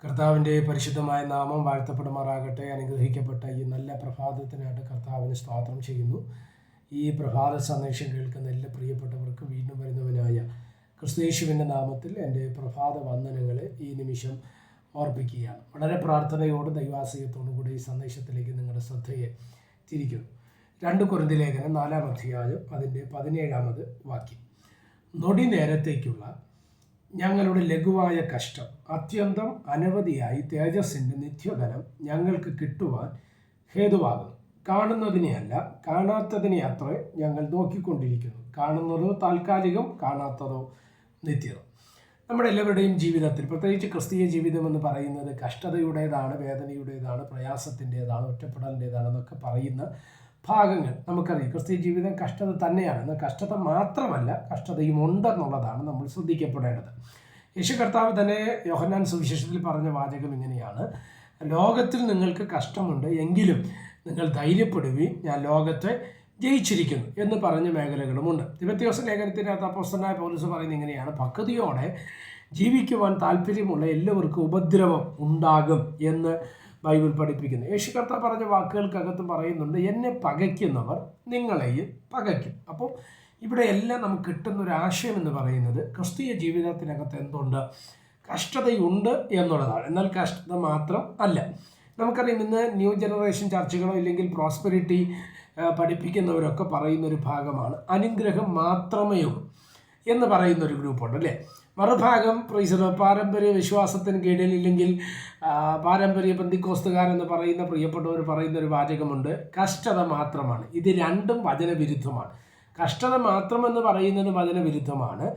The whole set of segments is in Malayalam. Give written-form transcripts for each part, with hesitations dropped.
കർത്താവിൻ്റെ പരിശുദ്ധമായ നാമം വാഴ്ത്തപ്പെടുമാറാകട്ടെ. അനുഗ്രഹിക്കപ്പെട്ട ഈ നല്ല പ്രഭാതത്തിനായിട്ട് കർത്താവിന് സ്തോത്രം ചെയ്യുന്നു. ഈ പ്രഭാത സന്ദേശം കേൾക്കുന്ന എല്ലാ പ്രിയപ്പെട്ടവർക്ക് വീണ്ടും വരുന്നവനായ ക്രിസ്തുയേശുവിൻ്റെ നാമത്തിൽ എൻ്റെ പ്രഭാത വന്ദനങ്ങളെ ഈ നിമിഷം ഓർപ്പിക്കുകയാണ്. വളരെ പ്രാർത്ഥനയോടും ദൈവാശ്രയത്തോടും കൂടി ഈ സന്ദേശത്തിലേക്ക് നിങ്ങളുടെ ശ്രദ്ധയെ തിരിക്കുന്നു. 2 കൊരിന്ത്യർ ലേഖനം 4-ാം അധ്യായം അതിൻ്റെ 17-ാമത് വാക്യം. നൊടി നേരത്തേക്കുള്ള ഞങ്ങളുടെ ലഘുവായ കഷ്ടം അത്യന്തം അനവധിയായി തേജസ്സിൻ്റെ നിത്യധനം ഞങ്ങൾക്ക് കിട്ടുവാൻ ഹേതുവാകുന്നു. കാണുന്നതിനെയല്ല, കാണാത്തതിനെ അത്രേ ഞങ്ങൾ നോക്കിക്കൊണ്ടിരിക്കുന്നു. കാണുന്നതോ താൽക്കാലികം, കാണാത്തതോ നിത്യത. നമ്മുടെ എല്ലാവരുടെയും ജീവിതത്തിൽ, പ്രത്യേകിച്ച് ക്രിസ്തീയ ജീവിതം എന്ന് പറയുന്നത് കഷ്ടതയുടേതാണ്, വേദനയുടേതാണ്, പ്രയാസത്തിൻ്റേതാണ്, ഒറ്റപ്പെടലിൻ്റേതാണെന്നൊക്കെ പറയുന്ന ഭാഗങ്ങൾ നമുക്കറിയാം. ക്രിസ്തീയ ജീവിതം കഷ്ടത തന്നെയാണ്. എന്നാൽ കഷ്ടത മാത്രമല്ല, കഷ്ടതയും ഉണ്ടെന്നുള്ളതാണ് നമ്മൾ ശ്രദ്ധിക്കപ്പെടേണ്ടത്. യേശു കർത്താവ് തന്നെ യോഹന്നാൻ സുവിശേഷത്തിൽ പറഞ്ഞ വാചകം ഇങ്ങനെയാണ്: ലോകത്തിൽ നിങ്ങൾക്ക് കഷ്ടമുണ്ട്, എങ്കിലും നിങ്ങൾ ധൈര്യപ്പെടുവീൻ, ഞാൻ ലോകത്തെ ജയിച്ചിരിക്കുന്നു എന്ന് പറഞ്ഞ മേഖലകളുമുണ്ട്. തിമോഥെയോസ് ലേഖനത്തിനകത്ത് അപ്പോസ്തലനായ പൗലോസ് പറയുന്നത് ഇങ്ങനെയാണ്: ഭക്തിയോടെ ജീവിക്കുവാൻ താല്പര്യമുള്ള എല്ലാവർക്കും ഉപദ്രവം ഉണ്ടാകും എന്ന് ബൈബിൾ പഠിപ്പിക്കുന്നു. യേശു കർത്താവ് പറഞ്ഞ വാക്കുകൾക്കകത്ത് പറയുന്നുണ്ട്, എന്നെ പകയ്ക്കുന്നവർ നിങ്ങളെയും പകയ്ക്കും. അപ്പോൾ ഇവിടെ എല്ലാം നമുക്ക് കിട്ടുന്നൊരു ആശയം എന്ന് പറയുന്നത് ക്രിസ്തീയ ജീവിതത്തിനകത്ത് എന്തുണ്ട്? കഷ്ടതയുണ്ട് എന്നുള്ളതാണ്. എന്നാൽ കഷ്ടത മാത്രം അല്ല. നമുക്കറിയാം, ഇന്ന് ന്യൂ ജനറേഷൻ ചർച്ചകളോ ഇല്ലെങ്കിൽ പ്രോസ്പെരിറ്റി പഠിപ്പിക്കുന്നവരൊക്കെ പറയുന്നൊരു ഭാഗമാണ് അനുഗ്രഹം മാത്രമേ ഉള്ളൂ എന്ന് പറയുന്നൊരു ഗ്രൂപ്പുണ്ട്, അല്ലേ? മറുഭാഗം പാരമ്പര്യ വിശ്വാസത്തിന് കീഴിൽ ഇല്ലെങ്കിൽ പാരമ്പര്യ പെന്തിക്കോസ്തുകാരെന്ന് പറയുന്ന പ്രിയപ്പെട്ടവർ പറയുന്നൊരു വാചകമുണ്ട്, കഷ്ടത മാത്രമാണ്. ഇത് രണ്ടും വചനവിരുദ്ധമാണ്. കഷ്ടത മാത്രമെന്ന് പറയുന്നത് വചനവിരുദ്ധമാണ്,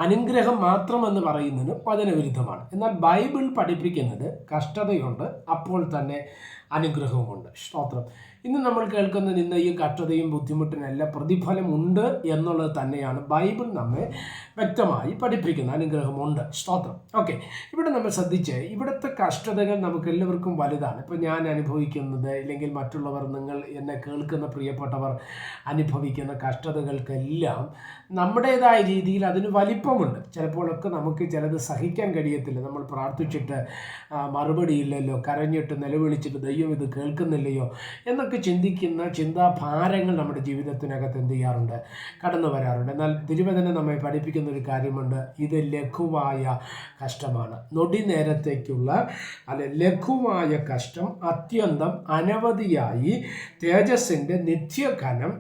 അനുഗ്രഹം മാത്രമെന്ന് പറയുന്നത് വചനവിരുദ്ധമാണ്. എന്നാൽ ബൈബിൾ പഠിപ്പിക്കുന്നത് കഷ്ടതയുണ്ട്, അപ്പോൾ തന്നെ അനുഗ്രഹവുമുണ്ട്. സ്തോത്രം. ഇന്ന് നമ്മൾ കേൾക്കുന്ന നിന്നയും കഷ്ടതയും ബുദ്ധിമുട്ടിനെല്ലാം പ്രതിഫലമുണ്ട് എന്നുള്ളത് തന്നെയാണ് ബൈബിൾ നമ്മെ വ്യക്തമായി പഠിപ്പിക്കുന്നത്. അനുഗ്രഹമുണ്ട്. സ്തോത്രം. ഓക്കെ, ഇവിടെ നമ്മൾ ശ്രദ്ധിച്ച്, ഇവിടുത്തെ കഷ്ടതകൾ നമുക്ക് എല്ലാവർക്കും വലുതാണ്. ഇപ്പം ഞാൻ അനുഭവിക്കുന്നത്, ഇല്ലെങ്കിൽ മറ്റുള്ളവർ, നിങ്ങൾ എന്നെ കേൾക്കുന്ന പ്രിയപ്പെട്ടവർ അനുഭവിക്കുന്ന കഷ്ടതകൾക്കെല്ലാം നമ്മുടേതായ രീതിയിൽ അതിന് വലിപ്പമുണ്ട്. ചിലപ്പോഴൊക്കെ നമുക്ക് ചിലത് സഹിക്കാൻ കഴിയത്തില്ല. നമ്മൾ പ്രാർത്ഥിച്ചിട്ട് മറുപടി ഇല്ലല്ലോ, കരഞ്ഞിട്ട് നിലവിളിച്ചിട്ട് ദൈവം ഇത് കേൾക്കുന്നില്ലയോ എന്നൊക്കെ ചിന്തിക്കുന്ന ചിന്താഭാരങ്ങൾ നമ്മുടെ ജീവിതത്തിനകത്ത് എന്ത് ചെയ്യാറുണ്ട്? കടന്നു വരാറുണ്ട്. എന്നാൽ തിരുവചനം നമ്മെ പഠിപ്പിക്കുന്ന ഒരു കാര്യമുണ്ട്, ഇത് ലഘുവായ കഷ്ടമാണ്. നൊടി നേരത്തേക്കുള്ള ലഘുവായ കഷ്ടം അത്യന്തം അനവധിയായി തേജസ്സിൻ്റെ നിത്യഘനം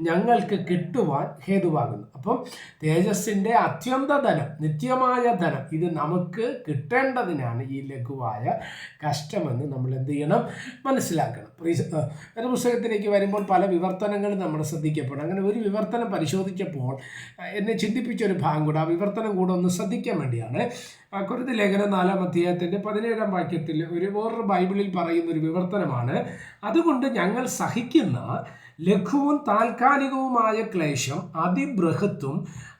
ഞങ്ങൾക്ക് കിട്ടുവാൻ ഹേതുവാകുന്നു. അപ്പം തേജസ്സിൻ്റെ അത്യന്ത ധനം, നിത്യമായ ധനം, ഇത് നമുക്ക് കിട്ടേണ്ടതിനാണ് ഈ ലഘുവായ കഷ്ടമെന്ന് നമ്മൾ എന്ത് ചെയ്യണം? മനസ്സിലാക്കണം. പുസ്തകത്തിലേക്ക് വരുമ്പോൾ പല വിവർത്തനങ്ങളും നമ്മൾ ശ്രദ്ധിക്കപ്പെടും. അങ്ങനെ ഒരു വിവർത്തനം പരിശോധിച്ചപ്പോൾ എന്നെ ചിന്തിപ്പിച്ചൊരു ഭാഗം കൂടെ, ആ വിവർത്തനം കൂടെ ഒന്ന് ശ്രദ്ധിക്കാൻ വേണ്ടിയാണ്. കൊരിന്ത്യർ ലേഖനം 4-ാം അധ്യായത്തിൻ്റെ 17-ാം വാക്യത്തിൽ വേറൊരു ബൈബിളിൽ പറയുന്ന ഒരു വിവർത്തനമാണ്: അതുകൊണ്ട് ഞങ്ങൾ സഹിക്കുന്ന ലഘുവും താൽക്കാലികവുമായ ക്ലേശം അതിബൃഹത്തും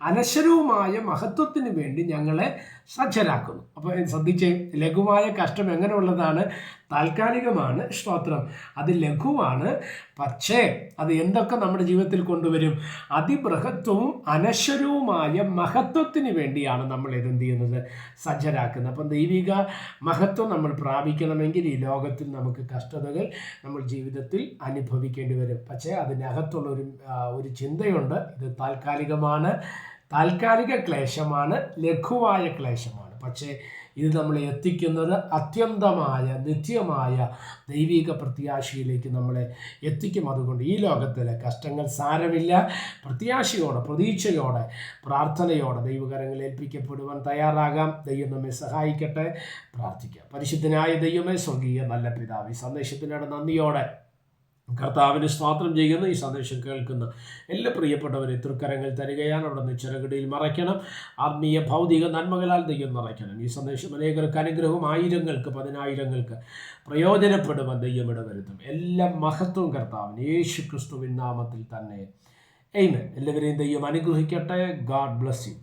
അനശ്വരവുമായ മഹത്വത്തിന് വേണ്ടി ഞങ്ങളെ സജ്ജരാക്കുന്നു. അപ്പോൾ ശ്രദ്ധിച്ചേ, ലഘുവായ കഷ്ടം എങ്ങനെയുള്ളതാണ്? താൽക്കാലികമാണ്. സ്തോത്രം. അത് ലഘുവാണ്, പക്ഷേ അത് എന്തൊക്കെ നമ്മുടെ ജീവിതത്തിൽ കൊണ്ടുവരും? അതിബൃഹത്വവും അനശ്വരവുമായ മഹത്വത്തിന് വേണ്ടിയാണ് നമ്മൾ ഇതെന്ത് ചെയ്യുന്നത്? സജ്ജരാക്കുന്നത്. അപ്പം ദൈവിക മഹത്വം നമ്മൾ പ്രാപിക്കണമെങ്കിൽ ഈ ലോകത്തിൽ നമുക്ക് കഷ്ടതകൾ നമ്മൾ ജീവിതത്തിൽ അനുഭവിക്കേണ്ടി വരും. പക്ഷേ അതിനകത്തുള്ള ഒരു ചിന്തയുണ്ട്, ഇത് താൽക്കാലികമാണ്, താൽക്കാലിക ക്ലേശമാണ്, ലഘുവായ ക്ലേശമാണ്. പക്ഷേ ഇത് നമ്മളെ എത്തിക്കുന്നത് അത്യന്തമായ നിത്യമായ ദൈവിക പ്രത്യാശയിലേക്ക് നമ്മളെ എത്തിക്കും. അതുകൊണ്ട് ഈ ലോകത്തിലെ കഷ്ടങ്ങൾ സാരമില്ല, പ്രത്യാശയോടെ, പ്രതീക്ഷയോടെ, പ്രാർത്ഥനയോടെ ദൈവകരങ്ങളിൽ ഏൽപ്പിക്കപ്പെടുവാൻ തയ്യാറാകാം. ദൈവം നമ്മെ സഹായിക്കട്ടെ. പ്രാർത്ഥിക്കാം. പരിശുദ്ധനായ ദൈവമേ, സ്വർഗീയ നല്ല പിതാവേ, ഈ സന്ദേശത്തിനോട് നന്ദിയോടെ കർത്താവിന് സ്തോത്രം ചെയ്യുന്ന ഈ സന്ദേശം കേൾക്കുന്ന എല്ലാ പ്രിയപ്പെട്ടവരെ തൃക്കരങ്ങൾ തരികയാണ്. അവിടെ നിന്ന് ചിറകടിയിൽ മറയ്ക്കണം. ആത്മീയ ഭൗതിക നന്മകളാൽ ദൈവം നിറയ്ക്കണം. ഈ സന്ദേശം അനേകർക്ക് അനുഗ്രഹവും, ആയിരങ്ങൾക്ക്, പതിനായിരങ്ങൾക്ക് പ്രയോജനപ്പെടുവാൻ ദൈവം ഇടവരുത്തും. എല്ലാ മഹത്വവും കർത്താവിന് യേശു ക്രിസ്തുവിൻ നാമത്തിൽ തന്നെ. ആമേൻ. എല്ലാവരെയും ദൈവം അനുഗ്രഹിക്കട്ടെ. God bless you.